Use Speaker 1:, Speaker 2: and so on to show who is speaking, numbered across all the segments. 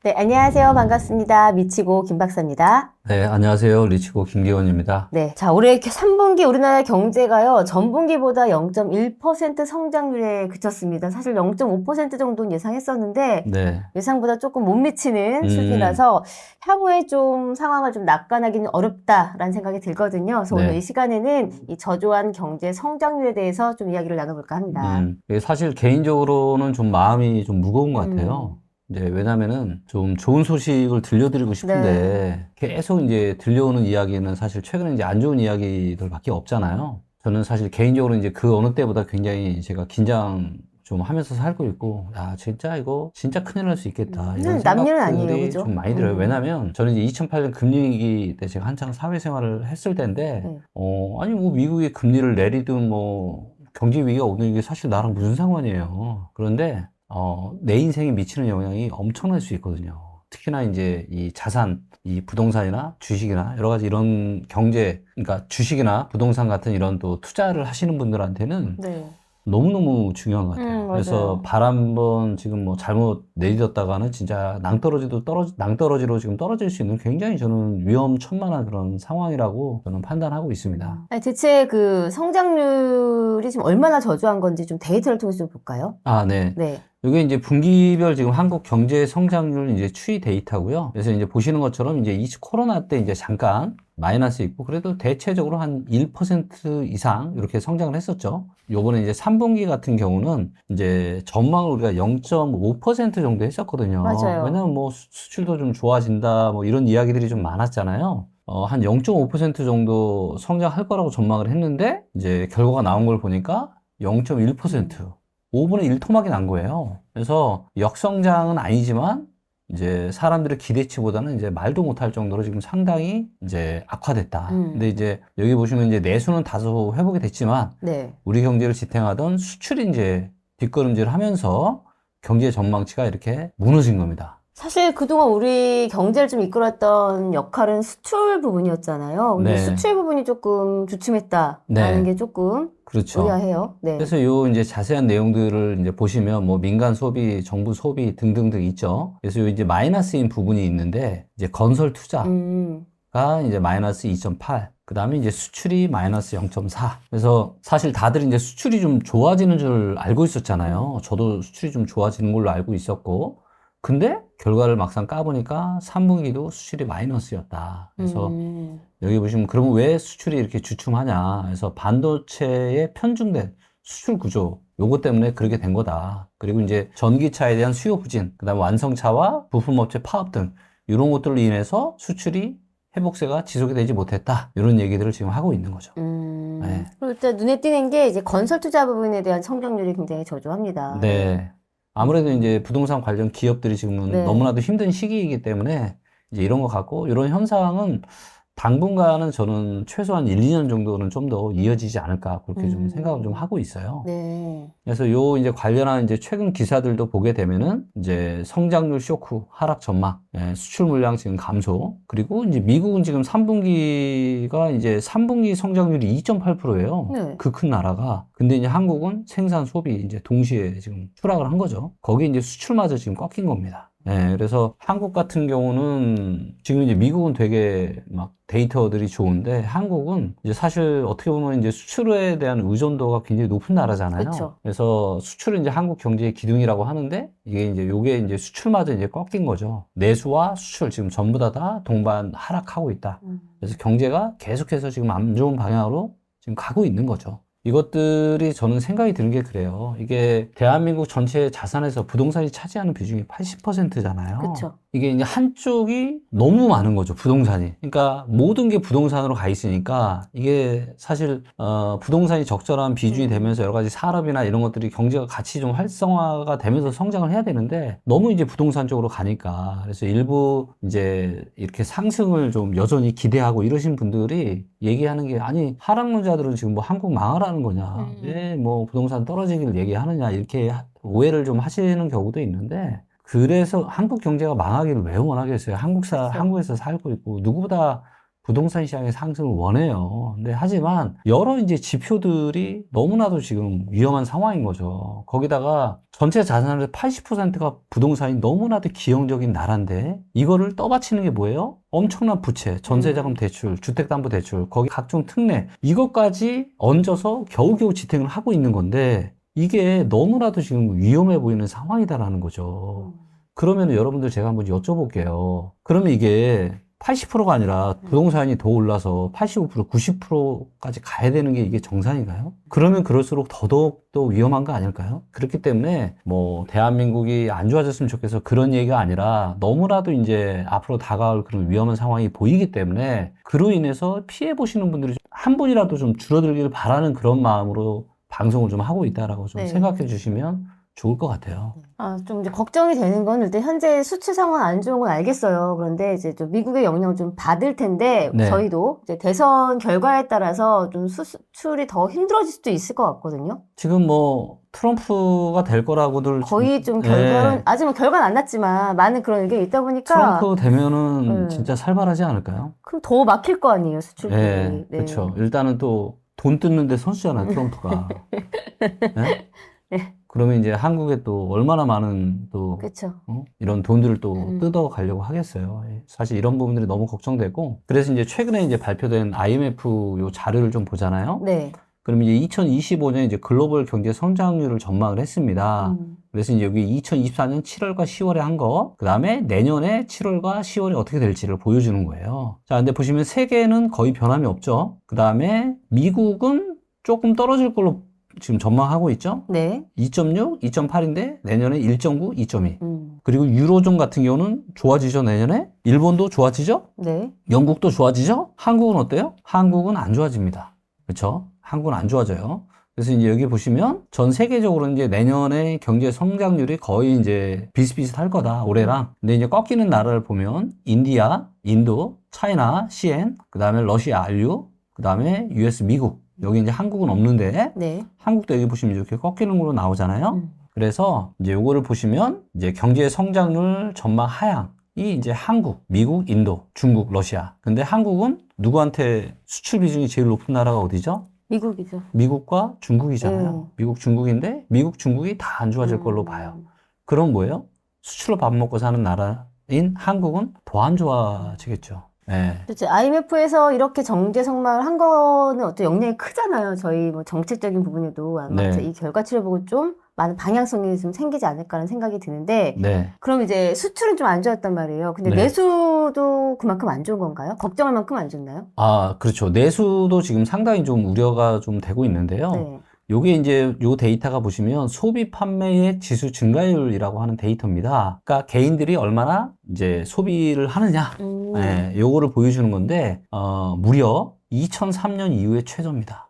Speaker 1: 네, 안녕하세요. 반갑습니다. 미치고 김박사입니다.
Speaker 2: 네, 안녕하세요. 리치고 김기원입니다.
Speaker 1: 네, 자, 올해 3분기 우리나라 경제가요, 전분기보다 0.1% 성장률에 그쳤습니다. 사실 0.5% 정도는 예상했었는데,
Speaker 2: 네.
Speaker 1: 예상보다 조금 못 미치는
Speaker 2: 음,
Speaker 1: 수준이라서 향후에 좀 상황을 좀 낙관하기는 어렵다라는 생각이 들거든요. 그래서 오늘 이
Speaker 2: 네.
Speaker 1: 시간에는 이 저조한 경제 성장률에 대해서 좀 이야기를 나눠볼까 합니다.
Speaker 2: 이게 사실 개인적으로는 좀 마음이 좀 무거운 것
Speaker 1: 음,
Speaker 2: 같아요. 이제 왜냐면은 좀 좋은 소식을 들려드리고
Speaker 1: 네.
Speaker 2: 싶은데 계속 이제 들려오는 이야기는 사실 최근에 이제 안 좋은 이야기들밖에 없잖아요. 저는 사실 개인적으로 이제 그 어느 때보다 굉장히 제가 긴장 좀 하면서 살고 있고, 야, 진짜 이거 진짜 큰일 날 수 있겠다. 이런
Speaker 1: 남일은 아니에요,
Speaker 2: 생각들이 좀
Speaker 1: 그죠?
Speaker 2: 많이 들어요. 왜냐면 저는 이제 2008년 금리위기 때 제가 한창 사회생활을 했을 때인데,
Speaker 1: 네.
Speaker 2: 아니 뭐 미국이 금리를 내리든 뭐 경제 위기가 오든 이게 사실 나랑 무슨 상관이에요. 그런데 내 인생에 미치는 영향이 엄청날 수 있거든요. 특히나 이제 이 자산, 이 부동산이나 주식이나 여러 가지 이런 경제, 그러니까 주식이나 부동산 같은 이런 또 투자를 하시는 분들한테는
Speaker 1: 네.
Speaker 2: 너무너무 중요한 것 같아요. 그래서
Speaker 1: 맞아요.
Speaker 2: 발 한 번 지금 뭐 잘못 내딛었다가는 진짜 낭떠러지로 지금 떨어질 수 있는 굉장히 저는 위험천만한 그런 상황이라고 저는 판단하고 있습니다.
Speaker 1: 아니, 대체 그 성장률이 지금 얼마나 저조한 건지 좀 데이터를 통해서 좀 볼까요?
Speaker 2: 아, 네.
Speaker 1: 네.
Speaker 2: 이게 이제 분기별 지금 한국 경제 성장률 이제 추이 데이터고요. 그래서 이제 보시는 것처럼 이제 이 코로나 때 이제 잠깐 마이너스 있고 그래도 대체적으로 한 1% 이상 이렇게 성장을 했었죠. 요번에 이제 3분기 같은 경우는 이제 전망을 우리가 0.5% 정도 했었거든요.
Speaker 1: 맞아요.
Speaker 2: 왜냐면 뭐 수출도 좀 좋아진다 뭐 이런 이야기들이 좀 많았잖아요. 한 0.5% 정도 성장할 거라고 전망을 했는데 이제 결과가 나온 걸 보니까 0.1% 5분의 1 토막이 난 거예요. 그래서 역성장은 아니지만 이제 사람들의 기대치보다는 이제 말도 못할 정도로 지금 상당히 이제 악화됐다. 근데 이제 여기 보시면 이제 내수는 다소 회복이 됐지만
Speaker 1: 네.
Speaker 2: 우리 경제를 지탱하던 수출이 이제 뒷걸음질을 하면서 경제 전망치가 이렇게 무너진 겁니다.
Speaker 1: 사실 그동안 우리 경제를 좀 이끌었던 역할은 수출 부분이었잖아요. 근데
Speaker 2: 네,
Speaker 1: 수출 부분이 조금 주춤했다라는
Speaker 2: 네,
Speaker 1: 게 조금
Speaker 2: 그렇죠.
Speaker 1: 의아해요. 네.
Speaker 2: 그래서 요 이제 자세한 내용들을 이제 보시면 뭐 민간 소비, 정부 소비 등등등 있죠. 그래서 요 이제 마이너스인 부분이 있는데 이제 건설 투자가
Speaker 1: 음,
Speaker 2: 이제 마이너스 2.8. 그 다음에 이제 수출이 마이너스 0.4. 그래서 사실 다들 이제 수출이 좀 좋아지는 줄 알고 있었잖아요. 저도 수출이 좀 좋아지는 걸로 알고 있었고. 근데 결과를 막상 까보니까 3분기도 수출이 마이너스였다. 그래서
Speaker 1: 음,
Speaker 2: 여기 보시면 그러면 왜 수출이 이렇게 주춤하냐. 그래서 반도체에 편중된 수출 구조, 요거 때문에 그렇게 된 거다. 그리고 이제 전기차에 대한 수요 부진, 그다음에 완성차와 부품업체 파업 등 이런 것들로 인해서 수출이 회복세가 지속이 되지 못했다. 이런 얘기들을 지금 하고 있는 거죠. 네.
Speaker 1: 그리고 일단 눈에 띄는 게 이제 건설 투자 부분에 대한 성장률이 굉장히 저조합니다. 네.
Speaker 2: 네. 아무래도 이제 부동산 관련 기업들이 지금은
Speaker 1: 네.
Speaker 2: 너무나도 힘든 시기이기 때문에 이제 이런 것 같고, 이런 현상은 당분간은 저는 최소한 1, 2년 정도는 좀 더 이어지지 않을까, 그렇게 좀 생각을 좀 하고 있어요.
Speaker 1: 네.
Speaker 2: 그래서 요 이제 관련한 이제 최근 기사들도 보게 되면은 이제 성장률 쇼크 하락 전망, 수출 물량 지금 감소, 그리고 이제 미국은 지금 3분기가 이제 3분기 성장률이 2.8%예요.
Speaker 1: 네.
Speaker 2: 그 큰 나라가. 근데 이제 한국은 생산 소비 이제 동시에 지금 추락을 한 거죠. 거기 이제 수출마저 지금 꺾인 겁니다. 그래서 한국 같은 경우는 지금 이제 미국은 되게 막 데이터들이 좋은데 한국은 이제 사실 어떻게 보면 이제 수출에 대한 의존도가 굉장히 높은 나라잖아요.
Speaker 1: 그쵸.
Speaker 2: 그래서 수출은 이제 한국 경제의 기둥이라고 하는데 이게 이제 요게 이제 수출마저 이제 꺾인 거죠. 내수와 수출 지금 전부 다 동반 하락하고 있다. 그래서 경제가 계속해서 지금 안 좋은 방향으로 지금 가고 있는 거죠. 이것들이 저는 생각이 드는 게 그래요. 이게 대한민국 전체 자산에서 부동산이 차지하는 비중이 80%잖아요.
Speaker 1: 그쵸.
Speaker 2: 이게 이제 한쪽이 너무 많은 거죠, 부동산이. 그러니까 모든 게 부동산으로 가 있으니까 이게 사실, 부동산이 적절한 비중이 되면서 여러 가지 산업이나 이런 것들이 경제가 같이 좀 활성화가 되면서 성장을 해야 되는데 너무 이제 부동산 쪽으로 가니까. 그래서 일부 이제 이렇게 상승을 좀 여전히 기대하고 이러신 분들이 얘기하는 게 아니, 하락론자들은 지금 뭐 한국 망하라는 거냐. 왜 뭐 부동산 떨어지기를 얘기하느냐. 이렇게 오해를 좀 하시는 경우도 있는데 그래서 한국 경제가 망하기를 왜 원하겠어요?
Speaker 1: 그쵸.
Speaker 2: 한국에서 살고 있고, 누구보다 부동산 시장의 상승을 원해요. 근데 하지만 여러 이제 지표들이 너무나도 지금 위험한 상황인 거죠. 거기다가 전체 자산의 80%가 부동산이 너무나도 기형적인 나라인데 이거를 떠받치는 게 뭐예요? 엄청난 부채, 전세자금 대출, 주택담보대출, 거기 각종 특례 이것까지 얹어서 겨우겨우 지탱을 하고 있는 건데 이게 너무나도 지금 위험해 보이는 상황이다라는 거죠. 그러면 여러분들 제가 한번 여쭤볼게요. 그러면 이게 80%가 아니라 부동산이 더 올라서 85%, 90%까지 가야 되는 게 이게 정상인가요? 그러면 그럴수록 더더욱 더 위험한 거 아닐까요? 그렇기 때문에 뭐 대한민국이 안 좋아졌으면 좋겠어 그런 얘기가 아니라 너무나도 이제 앞으로 다가올 그런 위험한 상황이 보이기 때문에 그로 인해서 피해 보시는 분들이 한 분이라도 좀 줄어들기를 바라는 그런 마음으로 방송을 좀 하고 있다라고 좀
Speaker 1: 네.
Speaker 2: 생각해 주시면 좋을 것 같아요.
Speaker 1: 좀 이제 걱정이 되는 건 일단 현재 수출 상황 안 좋은 건 알겠어요. 그런데 이제 좀 미국의 영향을 좀 받을 텐데
Speaker 2: 네.
Speaker 1: 저희도 이제 대선 결과에 따라서 좀 수출이 더 힘들어질 수도 있을 것 같거든요.
Speaker 2: 지금 뭐 트럼프가 될 거라고들
Speaker 1: 거의 좀
Speaker 2: 네.
Speaker 1: 결과는 아직 뭐 결과는 안 났지만 많은 그런 의견이 있다 보니까
Speaker 2: 트럼프 되면은
Speaker 1: 네.
Speaker 2: 진짜 살벌하지 않을까요?
Speaker 1: 그럼 더 막힐 거 아니에요, 수출들이.
Speaker 2: 네, 그렇죠. 일단은 또 돈 뜯는데 선수잖아요, 트럼프가. 네?
Speaker 1: 네.
Speaker 2: 그러면 이제 한국에 또 얼마나 많은 또
Speaker 1: 그렇죠.
Speaker 2: 이런 돈들을 또 뜯어 가려고 하겠어요. 사실 이런 부분들이 너무 걱정되고 그래서 이제 최근에 이제 발표된 IMF 요 자료를 좀 보잖아요.
Speaker 1: 네.
Speaker 2: 그럼 이제 2025년 이제 글로벌 경제 성장률을 전망을 했습니다. 그래서 이제 여기 2024년 7월과 10월에 한 거, 그 다음에 내년에 7월과 10월에 어떻게 될지를 보여주는 거예요. 자, 근데 보시면 세계는 거의 변함이 없죠. 그 다음에 미국은 조금 떨어질 걸로 지금 전망하고 있죠.
Speaker 1: 네.
Speaker 2: 2.6, 2.8인데 내년에 1.9, 2.2. 그리고 유로존 같은 경우는 좋아지죠, 내년에. 일본도 좋아지죠.
Speaker 1: 네.
Speaker 2: 영국도 좋아지죠. 한국은 어때요? 한국은 안 좋아집니다. 그렇죠? 한국은 안 좋아져요. 그래서 이제 여기 보시면 전 세계적으로 이제 내년에 경제 성장률이 거의 이제 비슷비슷할 거다, 올해랑. 근데 이제 꺾이는 나라를 보면 인디아, 인도, 차이나, CN, 그 다음에 러시아, RU, 그 다음에 US, 미국. 여기 이제 한국은 없는데,
Speaker 1: 네.
Speaker 2: 한국도 여기 보시면 이렇게 꺾이는 걸로 나오잖아요. 그래서 이제 요거를 보시면 이제 경제 성장률 전망 하향. 이 이제 한국, 미국, 인도, 중국, 러시아. 근데 한국은 누구한테 수출 비중이 제일 높은 나라가 어디죠?
Speaker 1: 미국이죠.
Speaker 2: 미국과 중국이잖아요. 미국, 중국인데 미국, 중국이 다 안 좋아질 걸로 봐요. 그럼 뭐예요? 수출로 밥 먹고 사는 나라인 한국은 더 안 좋아지겠죠. 네.
Speaker 1: 그렇죠. IMF에서 이렇게 정제 성망을 한 거는 어떤 영향이 크잖아요. 저희 뭐 정책적인 부분에도 아마
Speaker 2: 네.
Speaker 1: 이 결과치를 보고 좀 많은 방향성이 좀 생기지 않을까라는 생각이 드는데,
Speaker 2: 네.
Speaker 1: 그럼 이제 수출은 좀 안 좋았단 말이에요. 근데
Speaker 2: 네.
Speaker 1: 내수도 그만큼 안 좋은 건가요? 걱정할 만큼 안 좋나요?
Speaker 2: 아, 그렇죠. 내수도 지금 상당히 좀 우려가 좀 되고 있는데요.
Speaker 1: 네.
Speaker 2: 요게 이제 요 데이터가 보시면 소비 판매의 지수 증가율이라고 하는 데이터입니다. 그러니까 개인들이 얼마나 이제 소비를 하느냐, 네, 요거를 보여주는 건데, 무려 2003년 이후에 최저입니다.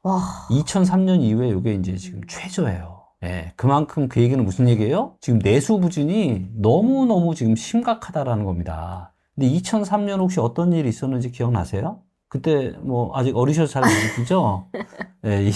Speaker 1: 와.
Speaker 2: 2003년 이후에 요게 이제 지금 최저예요. 예, 그만큼 그 얘기는 무슨 얘기예요? 지금 내수 부진이 너무너무 지금 심각하다라는 겁니다. 근데 2003년 혹시 어떤 일이 있었는지 기억나세요? 그때 뭐 아직 어리셔서 잘 모르시죠? 예,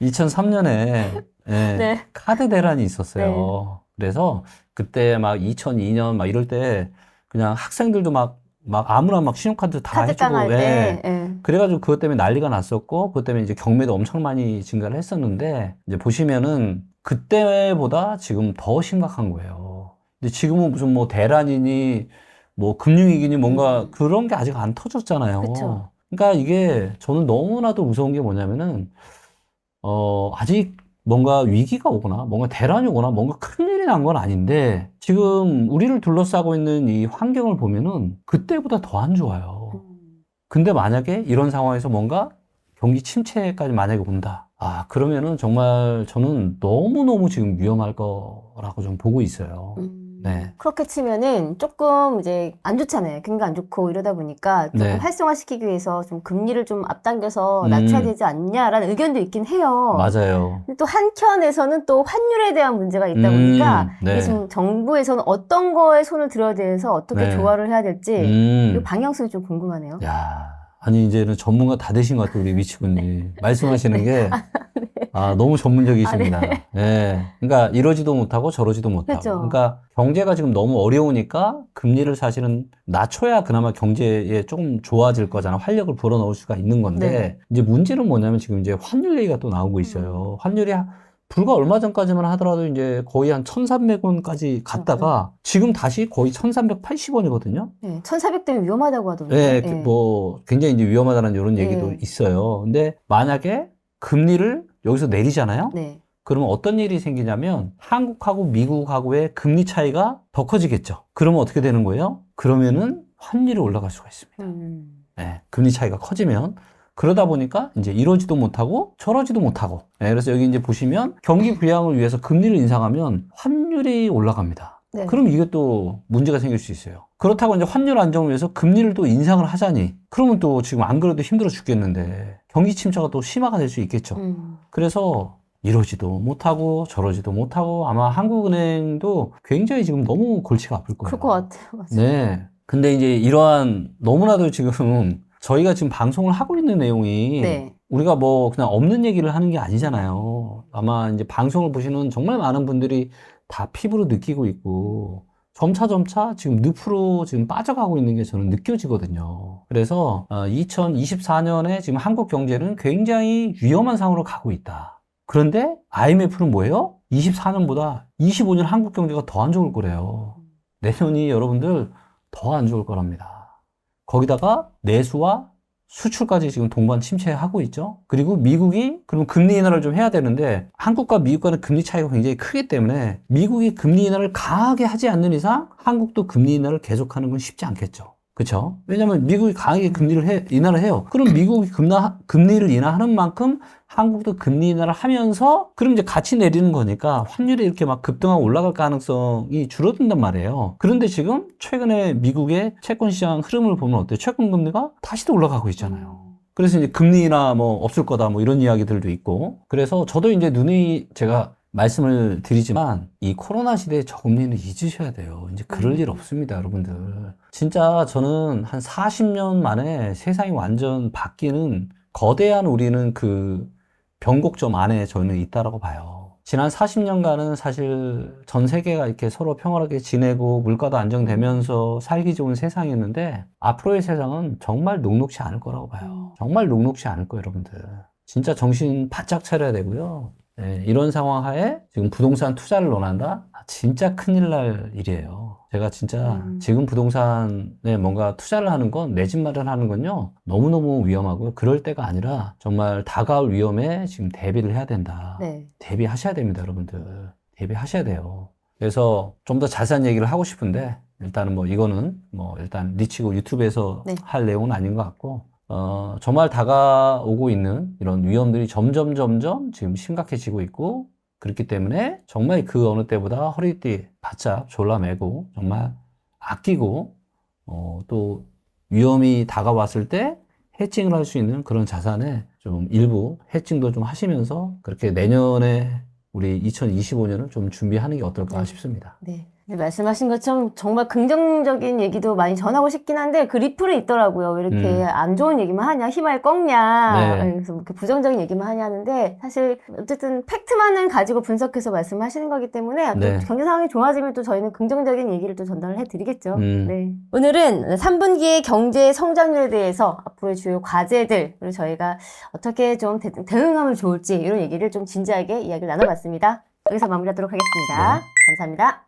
Speaker 2: 2003년에 예,
Speaker 1: 네.
Speaker 2: 카드 대란이 있었어요. 그래서 그때 막 2002년 막 이럴 때 그냥 학생들도 막 아무나 막 신용카드 다
Speaker 1: 카드
Speaker 2: 해주고
Speaker 1: 깡할 때. 예.
Speaker 2: 그래가지고 그것 때문에 난리가 났었고 그것 때문에 이제 경매도 엄청 많이 증가를 했었는데 이제 보시면은 그때보다 지금 더 심각한 거예요. 근데 지금은 무슨 뭐 대란이니 뭐 금융위기니 뭔가 그런 게 아직 안 터졌잖아요.
Speaker 1: 그쵸.
Speaker 2: 그러니까 이게 저는 너무나도 무서운 게 뭐냐면은 아직 뭔가 위기가 오거나 뭔가 대란이 오거나 뭔가 큰일이 난 건 아닌데 지금 우리를 둘러싸고 있는 이 환경을 보면은 그때보다 더 안 좋아요. 근데 만약에 이런 상황에서 뭔가 경기 침체까지 만약에 온다. 아, 그러면은 정말 저는 너무너무 지금 위험할 거라고 좀 보고 있어요. 네.
Speaker 1: 그렇게 치면은 조금 이제 안 좋잖아요. 경기가 안 좋고 이러다 보니까 조금
Speaker 2: 네.
Speaker 1: 활성화시키기 위해서 좀 금리를 좀 앞당겨서 낮춰야 되지 않냐라는 의견도 있긴 해요.
Speaker 2: 맞아요.
Speaker 1: 근데 또 한켠에서는 또 환율에 대한 문제가 있다 보니까
Speaker 2: 네.
Speaker 1: 이게 지금 정부에서는 어떤 거에 손을 들어야 돼서 어떻게
Speaker 2: 네.
Speaker 1: 조화를 해야 될지 이
Speaker 2: 음.
Speaker 1: 방향성이 좀 궁금하네요.
Speaker 2: 야, 아니 이제는 전문가 다 되신 것 같아요, 우리 미치군님. 말씀하시는 게 너무 전문적이십니다. 네. 그러니까 이러지도 못하고 저러지도 못하고.
Speaker 1: 그렇죠.
Speaker 2: 그러니까 경제가 지금 너무 어려우니까 금리를 사실은 낮춰야 그나마 경제에 조금 좋아질 거잖아. 활력을 불어넣을 수가 있는 건데
Speaker 1: 네.
Speaker 2: 이제 문제는 뭐냐면 지금 이제 환율 얘기가 또 나오고 있어요. 환율이 불과 얼마 전까지만 하더라도 이제 거의 한 1,300원까지 갔다가 지금 다시 거의 1,380원이거든요.
Speaker 1: 네, 1,400대면 위험하다고 하던데.
Speaker 2: 네,
Speaker 1: 네.
Speaker 2: 뭐 굉장히 이제 위험하다는 이런 얘기도
Speaker 1: 네.
Speaker 2: 있어요. 근데 만약에 금리를 여기서 내리잖아요.
Speaker 1: 네.
Speaker 2: 그러면 어떤 일이 생기냐면 한국하고 미국하고의 금리 차이가 더 커지겠죠. 그러면 어떻게 되는 거예요? 그러면은 환율이 올라갈 수가 있습니다. 네, 금리 차이가 커지면 그러다 보니까 이제 이러지도 못하고 저러지도 못하고. 네, 그래서 여기 이제 보시면 경기 부양을 위해서 금리를 인상하면 환율이 올라갑니다.
Speaker 1: 네.
Speaker 2: 그럼 이게 또 문제가 생길 수 있어요. 그렇다고 이제 환율 안정을 위해서 금리를 또 인상을 하자니 그러면 또 지금 안 그래도 힘들어 죽겠는데 경기 침체가 또 심화가 될 수 있겠죠. 그래서 이러지도 못하고 저러지도 못하고 아마 한국은행도 굉장히 지금 너무 골치가 아플 거예요.
Speaker 1: 그럴 것 같아요. 맞아요.
Speaker 2: 네. 근데 이제 이러한 너무나도 지금 저희가 지금 방송을 하고 있는 내용이
Speaker 1: 네.
Speaker 2: 우리가 뭐 그냥 없는 얘기를 하는 게 아니잖아요. 아마 이제 방송을 보시는 정말 많은 분들이 다 피부로 느끼고 있고 점차 지금 늪으로 지금 빠져가고 있는 게 저는 느껴지거든요. 그래서 2024년에 지금 한국 경제는 굉장히 위험한 상황으로 가고 있다. 그런데 IMF는 뭐예요? 24년보다 25년 한국 경제가 더 안 좋을 거래요. 내년이 여러분들 더 안 좋을 거랍니다. 거기다가 내수와 수출까지 지금 동반 침체하고 있죠. 그리고 미국이 그럼 금리 인하를 좀 해야 되는데 한국과 미국과는 금리 차이가 굉장히 크기 때문에 미국이 금리 인하를 강하게 하지 않는 이상 한국도 금리 인하를 계속하는 건 쉽지 않겠죠. 그렇죠? 왜냐하면 미국이 강하게 인하를 해요. 그럼 미국이 금리를 인하하는 만큼 한국도 금리 인하를 하면서 그럼 이제 같이 내리는 거니까 환율이 이렇게 막 급등하고 올라갈 가능성이 줄어든단 말이에요. 그런데 지금 최근에 미국의 채권 시장 흐름을 보면 어때요? 채권 금리가 다시 또 올라가고 있잖아요. 그래서 이제 금리 인하 뭐 없을 거다 뭐 이런 이야기들도 있고. 그래서 저도 이제 제가 말씀을 드리지만 이 코로나 시대의 저금리는 잊으셔야 돼요. 이제 그럴 일 없습니다, 여러분들. 진짜 저는 한 40년 만에 세상이 완전 바뀌는 거대한 우리는 그 변곡점 안에 저는 있다라고 봐요. 지난 40년간은 사실 전 세계가 이렇게 서로 평화롭게 지내고 물가도 안정되면서 살기 좋은 세상이었는데 앞으로의 세상은 정말 녹록지 않을 거라고 봐요. 정말 녹록지 않을 거예요, 여러분들. 진짜 정신 바짝 차려야 되고요. 네, 이런 상황 하에 지금 부동산 투자를 논한다? 진짜 큰일 날 일이에요. 제가 진짜 지금 부동산에 뭔가 투자를 하는 건, 내 집 마련하는 건요, 너무너무 위험하고요. 그럴 때가 아니라 정말 다가올 위험에 지금 대비를 해야 된다.
Speaker 1: 네.
Speaker 2: 대비하셔야 됩니다, 여러분들. 대비하셔야 돼요. 그래서 좀 더 자세한 얘기를 하고 싶은데, 일단은 뭐 이거는 뭐 일단 리치고 유튜브에서
Speaker 1: 네.
Speaker 2: 할 내용은 아닌 것 같고, 정말 다가오고 있는 이런 위험들이 점점 지금 심각해지고 있고, 그렇기 때문에 정말 그 어느 때보다 허리띠 바짝 졸라매고, 정말 아끼고, 또 위험이 다가왔을 때 해칭을 할 수 있는 그런 자산에 좀 일부 해칭도 좀 하시면서 그렇게 내년에 우리 2025년을 좀 준비하는 게 어떨까
Speaker 1: 네.
Speaker 2: 싶습니다.
Speaker 1: 네. 말씀하신 것처럼 정말 긍정적인 얘기도 많이 전하고 싶긴 한데 그 리플은 있더라고요. 왜 이렇게 안 좋은 얘기만 하냐, 희망을 꺾냐,
Speaker 2: 네.
Speaker 1: 그래서 이렇게 부정적인 얘기만 하냐 하는데 사실 어쨌든 팩트만은 가지고 분석해서 말씀하시는 거기 때문에
Speaker 2: 네.
Speaker 1: 또 경제 상황이 좋아지면 또 저희는 긍정적인 얘기를 또 전달을 해드리겠죠.
Speaker 2: 음.
Speaker 1: 네. 오늘은 3분기의 경제 성장률에 대해서 앞으로의 주요 과제들 그리고 저희가 어떻게 좀 대응하면 좋을지 이런 얘기를 좀 진지하게 이야기를 나눠봤습니다. 여기서 마무리하도록 하겠습니다.
Speaker 2: 네.
Speaker 1: 감사합니다.